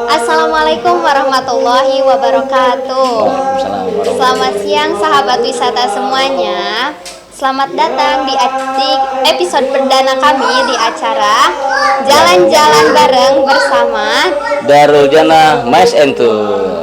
Assalamualaikum warahmatullahi wabarakatuh. Selamat siang sahabat wisata semuanya. Selamat datang di episode perdana kami di acara Jalan-Jalan Bareng bersama Darul Jannah Mais Entur.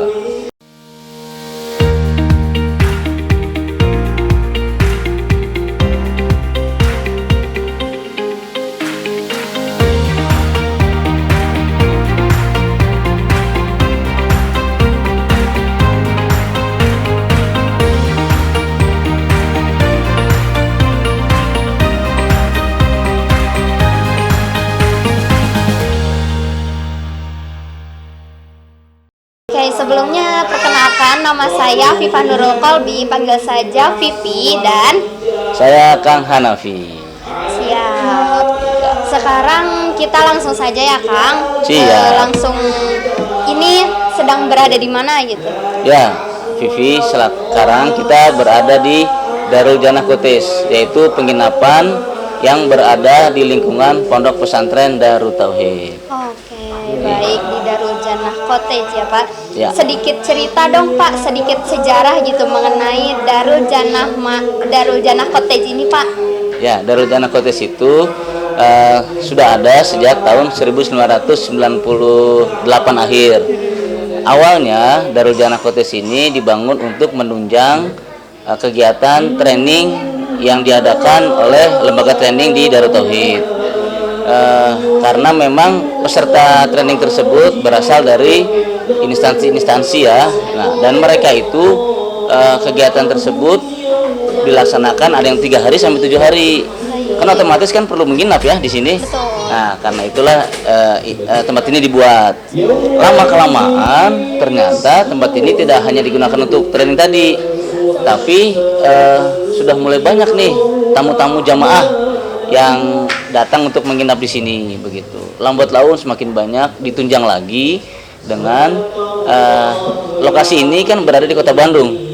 Oke, sebelumnya perkenalkan nama saya Viva Nurul Kolbi, panggil saja Vivi, dan Saya Kang Hanafi. siap. Sekarang kita langsung saja ya Kang. Siap. Langsung ini sedang berada di mana gitu? Ya, Vivi, sekarang kita berada di Darul Jannah Kotes, yaitu penginapan yang berada di lingkungan Pondok Pesantren Darut Tauhid. Oke, baik, di Darul Jannah Cottage ya Pak. Ya. Sedikit cerita dong Pak, sedikit sejarah gitu mengenai Darul Jannah Cottage ini Pak. Ya, Darul Jannah Kotes itu sudah ada sejak tahun 1998 akhir. Awalnya Darul Jannah Kotes ini dibangun untuk menunjang kegiatan training yang diadakan oleh lembaga training di Darut Tauhid. Karena memang peserta training tersebut berasal dari instansi-instansi ya. Nah, dan mereka itu kegiatan tersebut dilaksanakan ada yang 3 hari sampai 7 hari. Kan otomatis kan perlu menginap ya di sini. Betul. Nah, karena itulah tempat ini dibuat. Lama kelamaan ternyata tempat ini tidak hanya digunakan untuk training tadi, tapi sudah mulai banyak nih tamu-tamu jamaah yang datang untuk menginap di sini begitu. Lambat laun semakin banyak ditunjang lagi dengan lokasi ini kan berada di Kota Bandung.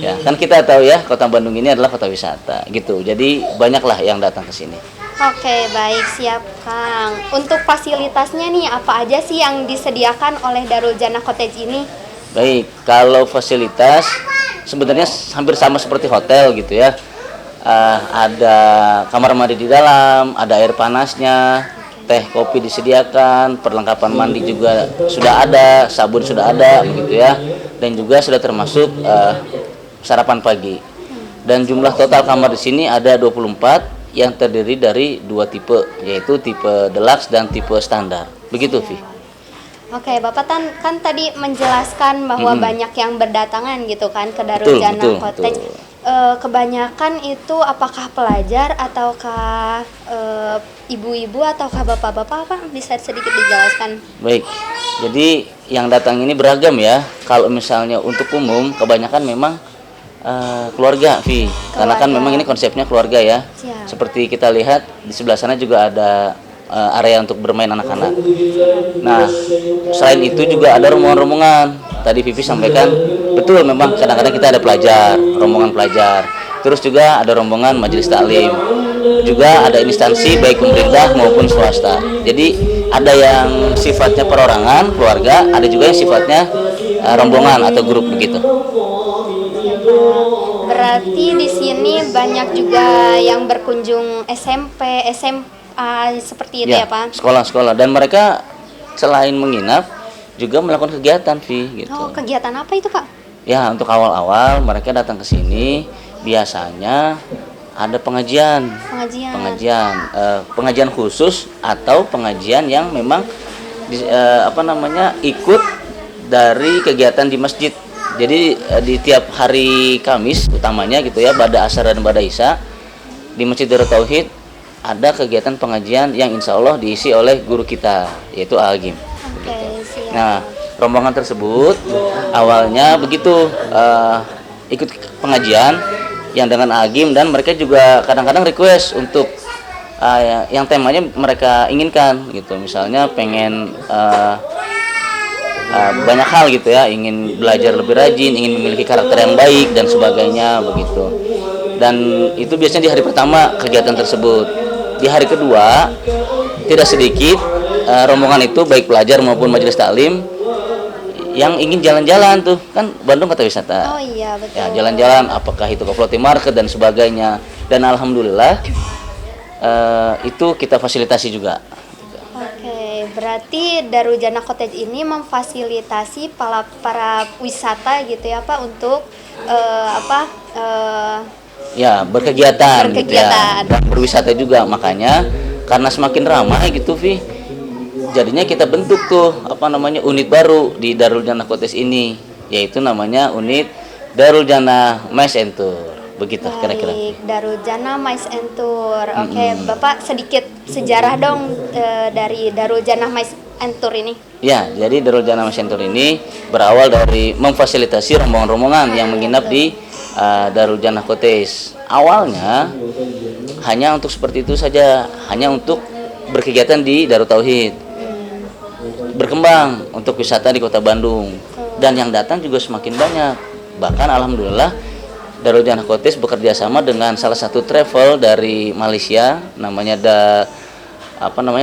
Ya, kan kita tahu ya, Kota Bandung ini adalah kota wisata gitu. Jadi banyaklah yang datang ke sini. Oke, baik, siap Kang. Untuk fasilitasnya nih apa aja sih yang disediakan oleh Darul Jannah Cottage ini? Baik, kalau fasilitas sebenarnya hampir sama seperti hotel gitu ya. Ada kamar mandi di dalam, ada air panasnya, teh kopi disediakan, perlengkapan mandi juga sudah ada, sabun sudah ada begitu ya, dan juga sudah termasuk sarapan pagi. Dan jumlah total kamar di sini ada 24 yang terdiri dari 2 tipe, yaitu tipe deluxe dan tipe standar. Begitu, Vi. Oke, Bapak kan tadi menjelaskan bahwa banyak yang berdatangan gitu kan ke Darul Betul, Jannah betul, Cottage. betul. Kebanyakan itu apakah pelajar ataukah ibu-ibu ataukah bapak-bapak, Pak? Bisa sedikit dijelaskan? Baik, jadi yang datang ini beragam ya. Kalau misalnya untuk umum, kebanyakan memang keluarga, Vi. Karena kan memang ini konsepnya keluarga ya. Siap. Seperti kita lihat di sebelah sana juga ada area untuk bermain anak-anak. Nah, selain itu juga ada rombongan-rombongan. Tadi Vivi sampaikan, betul memang kadang-kadang kita ada pelajar, rombongan pelajar. Terus juga ada rombongan majelis taklim. Juga ada instansi baik pemerintah maupun swasta. Jadi ada yang sifatnya perorangan, keluarga, ada juga yang sifatnya rombongan atau grup begitu. Berarti di sini banyak juga yang berkunjung SMP, SMA seperti itu ya, Pak? Sekolah-sekolah, dan mereka selain menginap juga melakukan kegiatan, Vi, gitu. Oh, kegiatan apa itu, Pak? Ya, untuk awal-awal mereka datang ke sini biasanya ada pengajian, pengajian khusus atau pengajian yang memang ikut dari kegiatan di masjid. Jadi di tiap hari Kamis utamanya gitu ya, pada asar dan pada isya di Masjid Darut Tauhid ada kegiatan pengajian yang insya Allah diisi oleh guru kita, yaitu Agim. Oke, siap. Nah, rombongan tersebut awalnya begitu ikut pengajian yang dengan Agim, dan mereka juga kadang-kadang request untuk yang temanya mereka inginkan gitu. Misalnya pengen banyak hal gitu ya, ingin belajar lebih rajin, ingin memiliki karakter yang baik dan sebagainya begitu. Dan itu biasanya di hari pertama kegiatan tersebut. Di hari kedua tidak sedikit rombongan itu baik pelajar maupun majelis taklim yang ingin jalan-jalan tuh, kan Bandung kota wisata. Oh iya, betul. Ya, jalan-jalan apakah itu ke floating market dan sebagainya. Dan alhamdulillah itu kita fasilitasi juga. Oke, berarti Darul Jannah Cottage ini memfasilitasi para wisata gitu ya Pak untuk Ya, berkegiatan gitu ya. Berkegiatan. Dan berwisata juga, makanya karena semakin ramai gitu Vi, jadinya kita bentuk tuh unit baru di Darul Jannah Cottage ini, yaitu namanya unit Darul Jannah Mais and Tour. Begitu kira-kira. Baik, Darul Jannah Mais and Tour. Oke, Bapak sedikit sejarah dong dari Darul Jannah Mais and Tour ini. Ya, jadi Darul Jannah Mais and Tour ini berawal dari memfasilitasi rombongan-rombongan yang menginap di Darul Jannah Cottage. Awalnya hanya untuk seperti itu saja, hanya untuk berkegiatan di Darut Tauhid. Berkembang untuk wisata di Kota Bandung, dan yang datang juga semakin banyak. Bahkan alhamdulillah Darul Jannah Cottage bekerja sama dengan salah satu travel dari Malaysia, namanya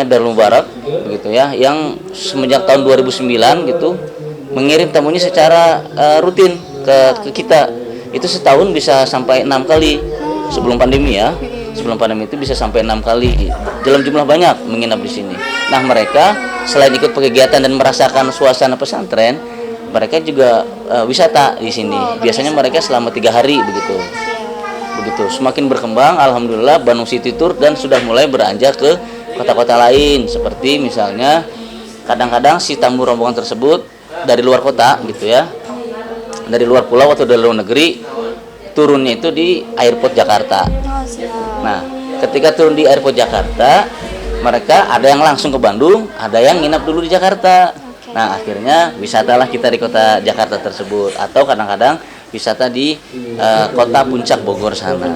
Darul Mubarak begitu ya, yang semenjak tahun 2009 gitu mengirim tamunya secara rutin ke kita. Itu setahun bisa sampai 6 kali sebelum pandemi ya. Sebelum pandemi itu bisa sampai 6 kali dalam jumlah banyak menginap di sini. Nah, mereka selain ikut kegiatan dan merasakan suasana pesantren, mereka juga wisata di sini. Biasanya mereka selama 3 hari begitu. Semakin berkembang, alhamdulillah Bandung City Tour, dan sudah mulai beranjak ke kota-kota lain, seperti misalnya kadang-kadang si tamu rombongan tersebut dari luar kota gitu ya, dari luar pulau atau dari luar negeri, turunnya itu di airport Jakarta. Nah, ketika turun di airport Jakarta, mereka ada yang langsung ke Bandung, ada yang nginap dulu di Jakarta. Nah, akhirnya wisatalah kita di kota Jakarta tersebut, atau kadang-kadang wisata di kota Puncak Bogor sana.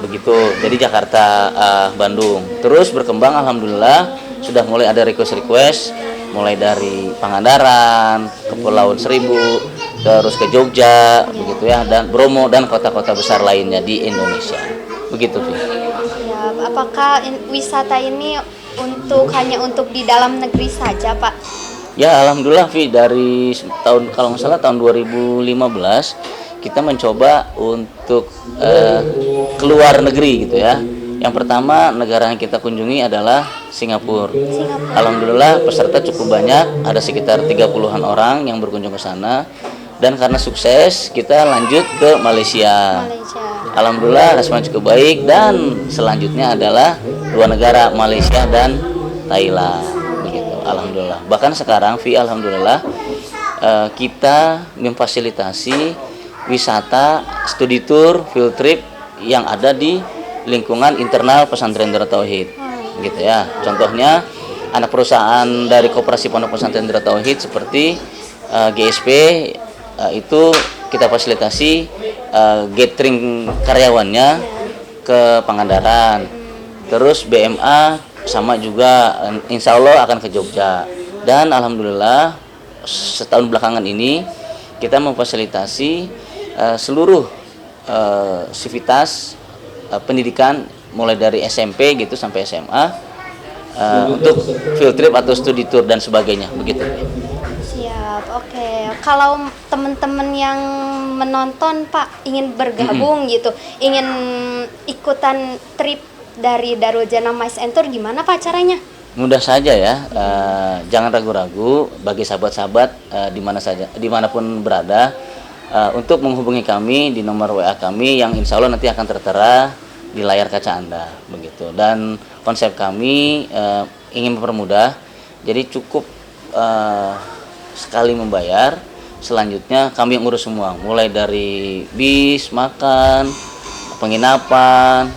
Begitu. Jadi Jakarta, Bandung. Terus berkembang, alhamdulillah sudah mulai ada request, mulai dari Pangandaran, Kepulauan Seribu, terus ke Jogja, begitu ya, dan Bromo dan kota-kota besar lainnya di Indonesia. Begitu, Vi. Ya, apakah wisata ini hanya untuk di dalam negeri saja, Pak? Ya, alhamdulillah Vi, dari tahun, kalau nggak salah tahun 2015 kita mencoba untuk keluar negeri gitu ya. Yang pertama negara yang kita kunjungi adalah Singapura. Alhamdulillah peserta cukup banyak, ada sekitar 30-an orang yang berkunjung ke sana. Dan karena sukses, kita lanjut ke Malaysia. Alhamdulillah respon cukup baik, dan selanjutnya adalah 2 negara, Malaysia dan Thailand. Begitu. Alhamdulillah. Bahkan sekarang Vi, alhamdulillah kita memfasilitasi wisata studi tour, field trip yang ada di lingkungan internal pesantren Darut Tauhid, gitu ya. Contohnya anak perusahaan dari Koperasi Pondok Pesantren Darut Tauhid seperti GSP, itu kita fasilitasi gathering karyawannya ke Pangandaran. Terus BMA sama juga, insya Allah akan ke Jogja. Dan alhamdulillah setahun belakangan ini kita memfasilitasi seluruh sivitas pendidikan mulai dari SMP gitu sampai SMA untuk field trip atau studi tour dan sebagainya, begitu. Siap, oke. Kalau teman-teman yang menonton Pak ingin bergabung gitu, ingin ikutan trip dari Darul Jannah Mais and Tour, gimana Pak caranya? Mudah saja ya, jangan ragu-ragu bagi sahabat-sahabat dimanapun berada, untuk menghubungi kami di nomor WA kami yang insya Allah nanti akan tertera di layar kaca Anda, begitu. Dan konsep kami ingin mempermudah, jadi cukup sekali membayar, selanjutnya kami yang urus semua, mulai dari bis, makan, penginapan,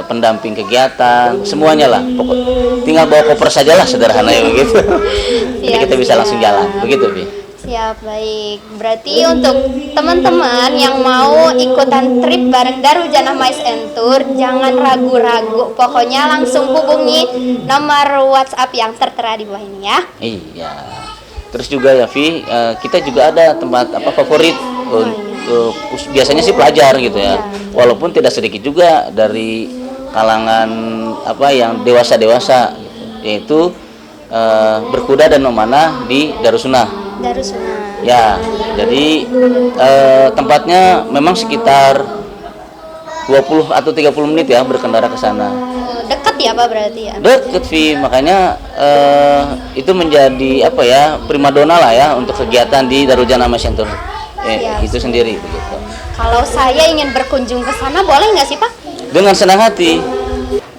pendamping kegiatan, semuanya lah. Tinggal bawa koper sajalah, sederhana ya begitu. Jadi kita bisa langsung jalan, begitu Bi. Siap, baik. Berarti untuk teman-teman yang mau ikutan trip bareng Darul Jannah Mais and Tour, jangan ragu-ragu. Pokoknya langsung hubungi nomor WhatsApp yang tertera di bawah ini ya. Iya. Terus juga ya Vi, kita juga ada tempat favorit untuk biasanya sih pelajar gitu ya. Walaupun tidak sedikit juga dari kalangan yang dewasa-dewasa gitu. Yaitu berkuda dan memanah di Darussunnah. Darussunnah. Ya, jadi tempatnya memang sekitar 20 atau 30 menit ya berkendara ke sana. Dekat ya Pak berarti ya? Deket Vi, makanya itu menjadi apa ya, primadona lah ya untuk kegiatan di Darul Jannah My Center itu sendiri begitu. Kalau saya ingin berkunjung ke sana boleh nggak sih Pak? Dengan senang hati.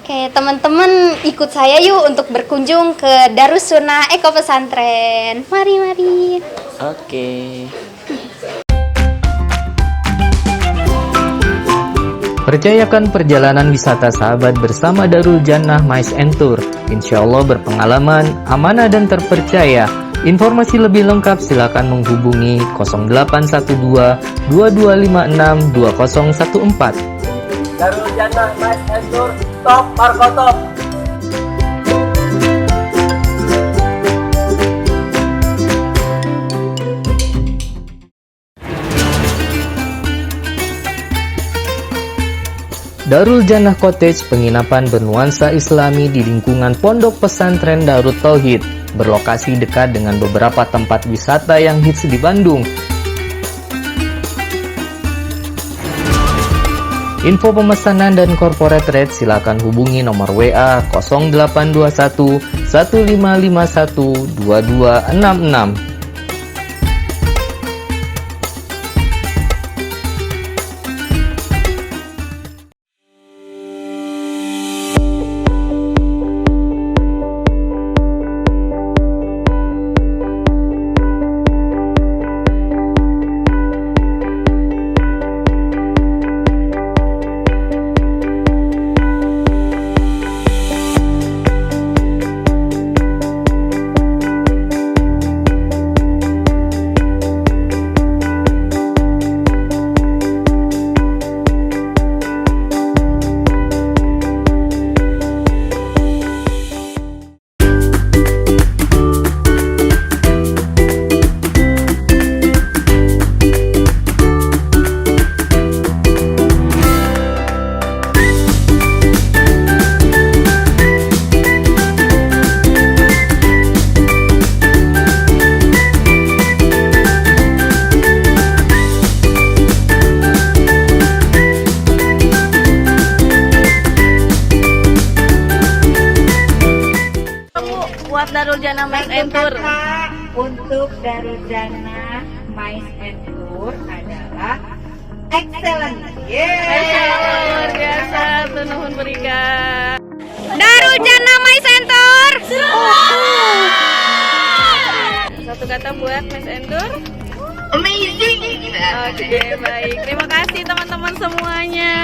Oke, teman-teman ikut saya yuk untuk berkunjung ke Darussunnah Eko Pesantren. Mari. Oke. Percayakan perjalanan wisata sahabat bersama Darul Jannah Mice and Tour. Insya Allah berpengalaman, amanah dan terpercaya. Informasi lebih lengkap silakan menghubungi 0812 2256 2014. Darul Jannah Mice and Tour, top Marco top. Darul Jannah Cottage, penginapan bernuansa Islami di lingkungan Pondok Pesantren Darut Tauhid, berlokasi dekat dengan beberapa tempat wisata yang hits di Bandung. Info pemesanan dan corporate rate silakan hubungi nomor WA 0821 1551 2266. Buat Darul Jannah Mice and Tour. Untuk Darul Jannah Mice and Tour adalah excellent. Luar biasa, nuhun berikan. Darul Jannah Mice and Tour. Satu kata buat Mice and Tour. Amazing. Oke, baik. Terima kasih teman-teman semuanya.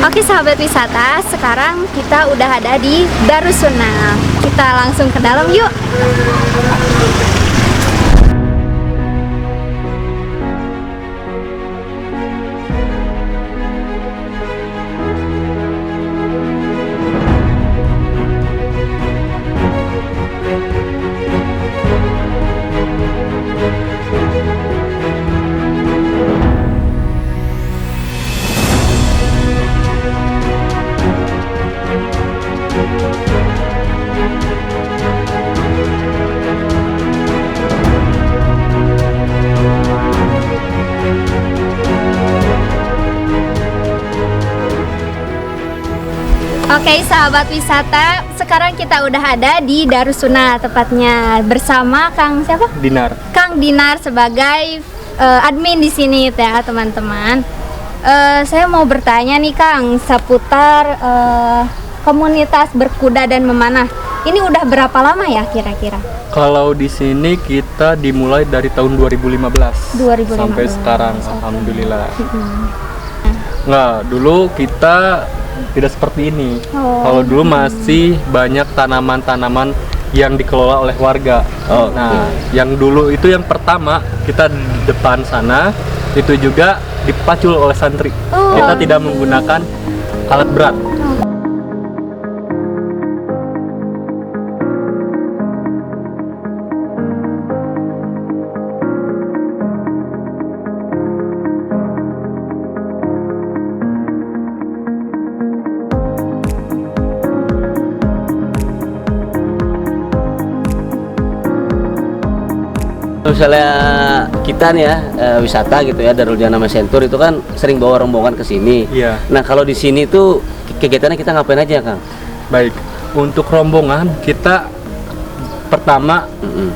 Oke sahabat wisata, sekarang kita udah ada di Darussunnah. Kita langsung ke dalam yuk. Oke, sahabat wisata, sekarang kita udah ada di Darussuna tepatnya bersama Kang siapa? Dinar. Kang Dinar sebagai admin di sini ya, teman-teman. Saya mau bertanya nih Kang seputar komunitas berkuda dan memanah. Ini udah berapa lama ya kira-kira? Kalau di sini kita dimulai dari tahun 2015 sampai sekarang, alhamdulillah. Nah, dulu kita tidak seperti ini. Kalau dulu masih banyak tanaman-tanaman yang dikelola oleh warga. Nah, yang dulu itu yang pertama kita di depan sana itu juga dipacul oleh santri. Kita tidak menggunakan alat berat. Misalnya kita nih ya wisata gitu ya, Darul Jannah MICE Entour itu kan sering bawa rombongan ke sini. Iya. Nah kalau di sini tuh kegiatannya kita ngapain aja Kang? Baik, untuk rombongan kita pertama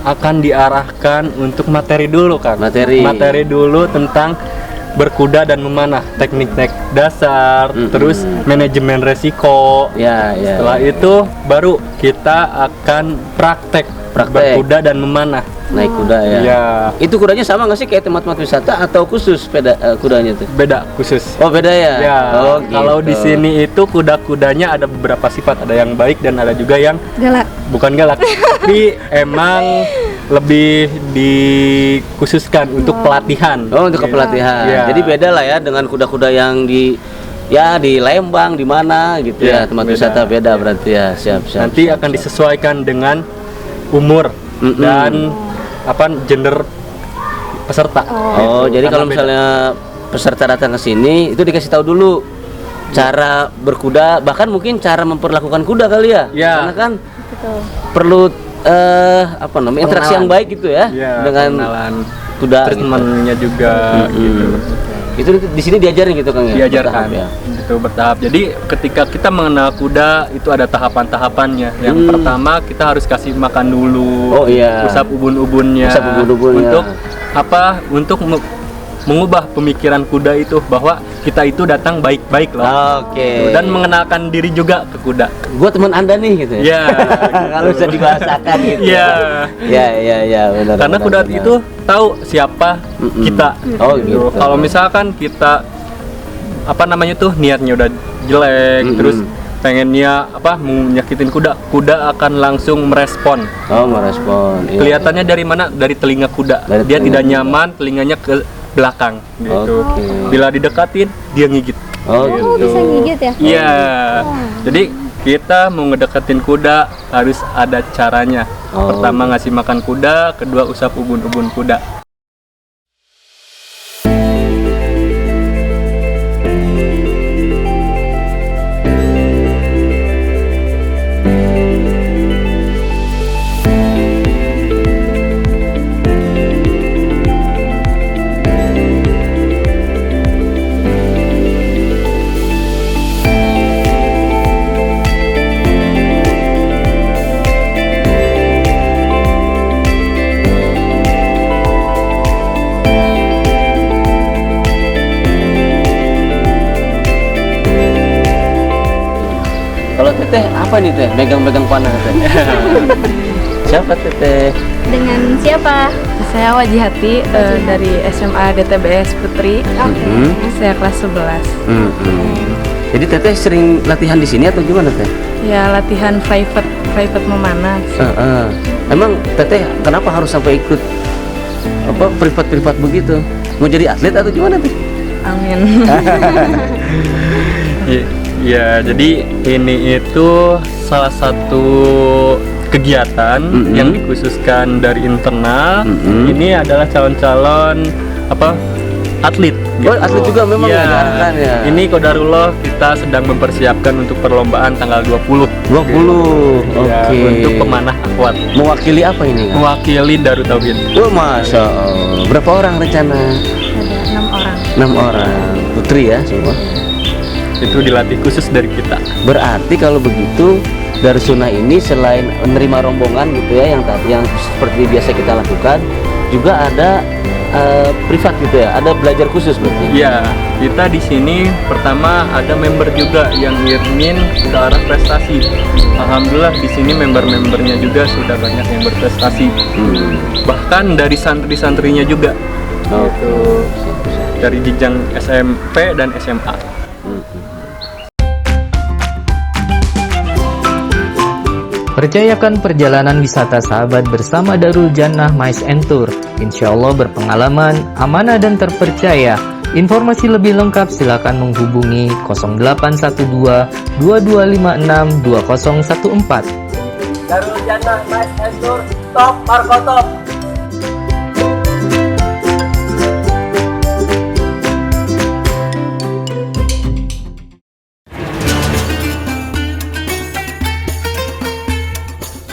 akan diarahkan untuk materi dulu Kang. Materi dulu tentang berkuda dan memanah, teknik dasar, terus manajemen resiko. Setelah itu baru kita akan praktek berkuda dan memanah. Naik kuda ya. Iya. Itu kudanya sama nggak sih kayak tempat-tempat wisata atau khusus kudanya tuh? Beda, khusus. Oh beda ya. Ya. Oh, kalau gitu. di sini itu kuda-kudanya ada beberapa sifat, ada yang baik dan ada juga yang Galak. bukan galak, tapi emang lebih dikhususkan untuk pelatihan. Oh untuk pelatihan. Iya. Jadi beda lah ya dengan kuda-kuda yang di Lembang di mana gitu ya, tempat beda. wisata beda berarti ya. Siap. Nanti akan disesuaikan dengan umur dan gender peserta. Jadi Karena kalau beda. misalnya peserta datang ke sini itu dikasih tahu dulu cara berkuda, bahkan mungkin cara memperlakukan kuda kali ya. Ya. Karena kan perlu interaksi yang baik gitu ya, dengan pengenalan kuda. treatmentnya juga gitu. Itu di sini diajarin gitu Kang ya. Diajarkan Bertahap ya. itu bertahap. Jadi ketika kita mengenal kuda itu ada tahapan-tahapannya. Yang pertama kita harus kasih makan dulu. Oh iya. Usap ubun-ubunnya. Usap ubun-ubunnya. Untuk untuk mengubah pemikiran kuda itu bahwa kita itu datang baik-baik loh. Oke. Dan mengenalkan diri juga ke kuda. Gua teman Anda nih gitu ya. Ya. Kalau bisa dibahasakan gitu. Iya. Ya benar. Karena benar, kuda benar. itu tahu siapa kita. Oh gitu. Kalau misalkan kita niatnya udah jelek, terus pengennya menyakitin kuda akan langsung merespon. Oh merespon. Iya. Kelihatannya dari mana? Dari telinga kuda. Dari Dia telinga tidak kuda. nyaman, telinganya ke belakang gitu. Oke. Bila didekatin dia ngigit. Oh Oh, gitu. bisa gigit ya? Iya. Jadi kita mau ngedeketin kuda harus ada caranya. Oh. Pertama ngasih makan kuda, kedua usap ubun-ubun kuda. Kalau Teteh apa nih Teh? Megang-megang panah Teh. Siapa Teteh? Dengan siapa? Saya Wajihati dari SMA DTBS Putri. Saya kelas 11. Jadi Teteh sering latihan di sini atau gimana Teh? Ya latihan private memanah. Emang Teteh kenapa harus sampai ikut privat begitu? Mau jadi atlet atau gimana Teh? Amin. Ya, jadi ini itu salah satu kegiatan yang dikhususkan dari internal. Ini adalah calon-calon atlet. Oh, atlet juga memang ya. diarahkan ya. Ini Qadarullah kita sedang mempersiapkan untuk perlombaan tanggal 20. 20. Ya, Oke. untuk pemanah akwat. Mewakili apa ini? Kang? Mewakili Darut Tauhid. Oh, Masya Allah. Berapa orang rencana? Ada 6 orang. 6 orang. Putri ya semua? itu dilatih khusus dari kita. Berarti kalau begitu Darussunnah ini selain menerima rombongan gitu ya, yang seperti biasa kita lakukan, juga ada privat gitu ya, ada belajar khusus berarti. Ya, kita di sini pertama ada member juga yang ingin ke arah prestasi. Alhamdulillah di sini member-membernya juga sudah banyak yang berprestasi. Bahkan dari santri-santrinya juga. Gitu. Dari jenjang SMP dan SMA. Percayakan perjalanan wisata sahabat bersama Darul Jannah Mice and Tour. Insya Allah berpengalaman, amanah dan terpercaya. Informasi lebih lengkap silakan menghubungi 0812 2256 2014. Darul Jannah Mice and Tour, top Marco top.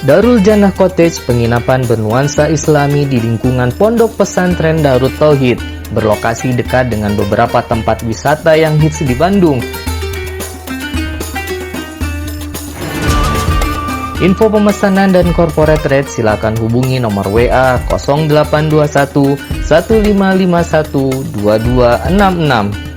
Darul Jannah Cottage, penginapan bernuansa Islami di lingkungan Pondok Pesantren Darut Tauhid, berlokasi dekat dengan beberapa tempat wisata yang hits di Bandung. Info pemesanan dan corporate rate silakan hubungi nomor WA 0821 1551 2266.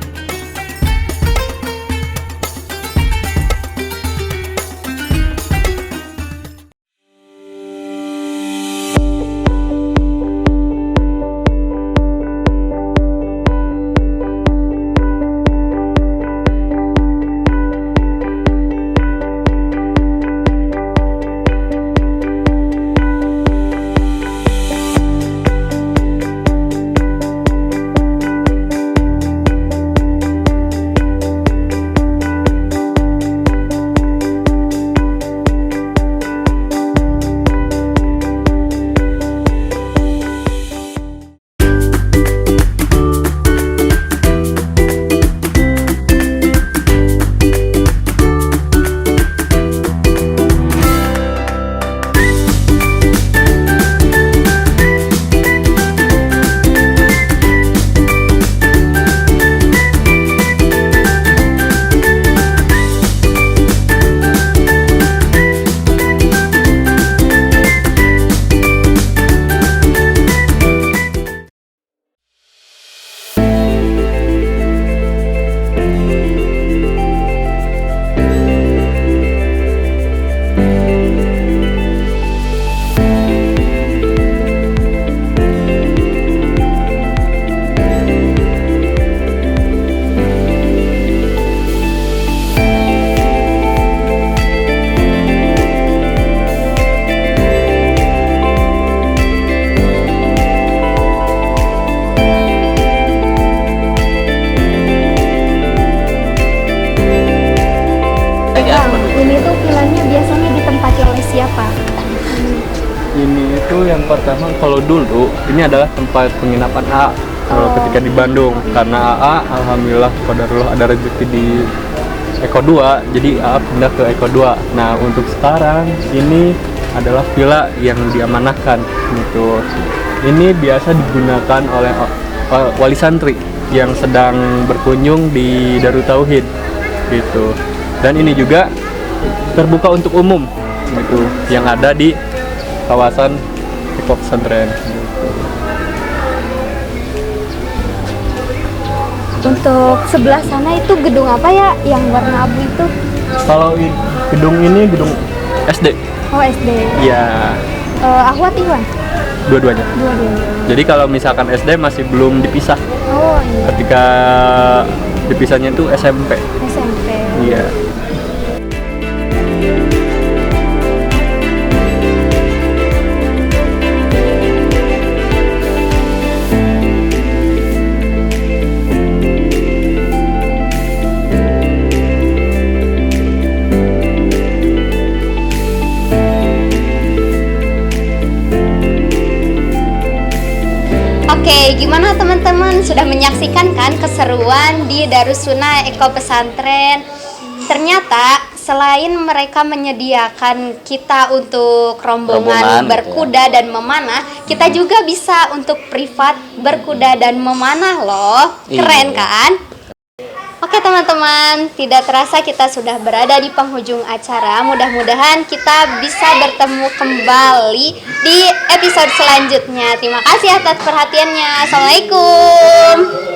Ini tuh vilanya biasanya ditempati oleh siapa? Ini itu yang pertama, kalau dulu ini adalah tempat penginapan AA kalau ketika di Bandung, karena AA alhamdulillah qadarullah ada rezeki di Eko 2, jadi AA pindah ke Eko 2. Nah, untuk sekarang ini adalah villa yang diamanahkan gitu. Ini biasa digunakan oleh wali santri yang sedang berkunjung di Darut Tauhid gitu. Dan ini juga terbuka untuk umum gitu, yang ada di kawasan Eko Pesantren gitu. Untuk sebelah sana itu gedung apa ya yang warna abu itu? Kalau gedung ini gedung SD. Oh, SD. Iya, Ahwat Iwan? dua-duanya. Dua-duanya. Jadi kalau misalkan SD masih belum dipisah. Oh iya. Ketika dipisahnya itu SMP. SMP. Iya. Oke, gimana teman-teman? Sudah menyaksikan kan keseruan di Darussunnah Eko Pesantren? Ternyata selain mereka menyediakan kita untuk rombongan berkuda dan memanah, kita juga bisa untuk privat berkuda dan memanah loh. Keren kan? Oke teman-teman, tidak terasa kita sudah berada di penghujung acara. Mudah-mudahan kita bisa bertemu kembali di episode selanjutnya. Terima kasih atas perhatiannya. Assalamualaikum.